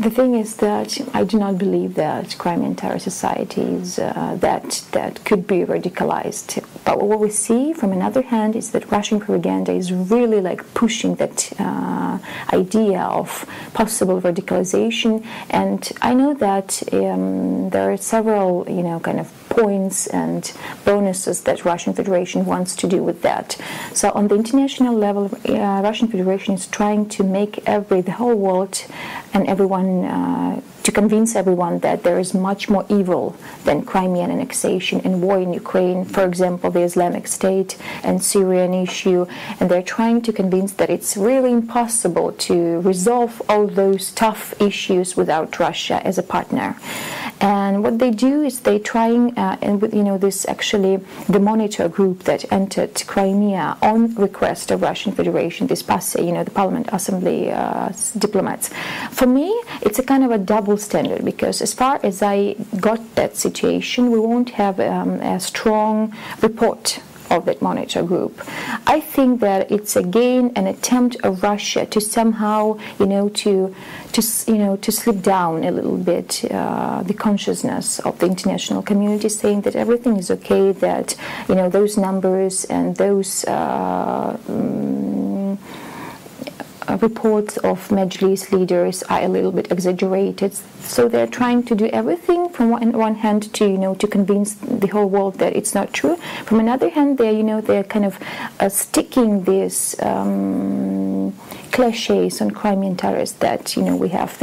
The thing is that I do not believe that Crimean terror societies that could be radicalized. But what we see, from another hand, is that Russian propaganda is really like pushing that idea of possible radicalization. And I know that there are several, kind of points and bonuses that Russian Federation wants to do with that. So on the international level, Russian Federation is trying to make the whole world and everyone to convince everyone that there is much more evil than Crimean annexation and war in Ukraine, for example, the Islamic State and Syrian issue, and they're trying to convince that it's really impossible to resolve all those tough issues without Russia as a partner. And what they do is they trying, and with this actually the monitor group that entered Crimea on request of Russian Federation, this PASE, the Parliament Assembly diplomats. For me, it's a kind of a double standard, because as far as I got that situation, we won't have a strong report of that monitor group. I think that it's again an attempt of Russia to somehow, to slip down a little bit the consciousness of the international community, saying that everything is okay, that those numbers and those reports of Majlis leaders are a little bit exaggerated. So they're trying to do everything from one hand to convince the whole world that it's not true. From another hand, they're kind of sticking these cliches on Crimean terrorists that we have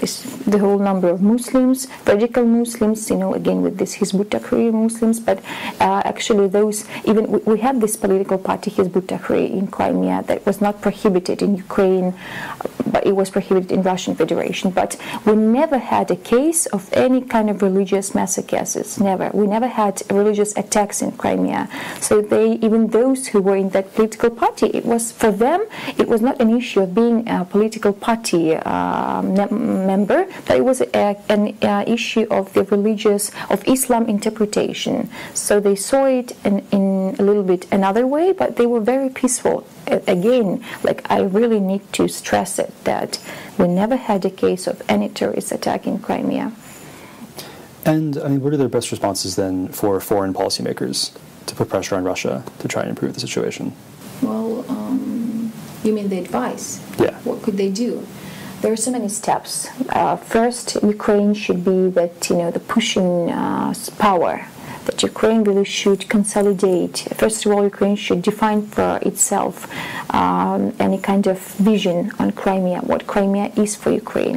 the whole number of Muslims, radical Muslims, again with this Hizb ut-Tahrir Muslims, but actually those, even we have this political party Hizb ut-Tahrir in Crimea that was not prohibited in Ukraine, but it was prohibited in Russian Federation. But we never had a case of any kind of religious massacres. Never. We never had religious attacks in Crimea. So even those who were in that political party, it was for them, it was not an issue of being a political party member, but it was an issue of the of Islam interpretation. So they saw it in a little bit another way, but they were very peaceful. Again, I really need to stress it, that we never had a case of any terrorist attack in Crimea. And what are their best responses then for foreign policymakers to put pressure on Russia to try and improve the situation? Well, you mean the advice? Yeah. What could they do? There are so many steps. First, Ukraine should be that the pushing power. That Ukraine really should consolidate. First of all, Ukraine should define for itself any kind of vision on Crimea, what Crimea is for Ukraine.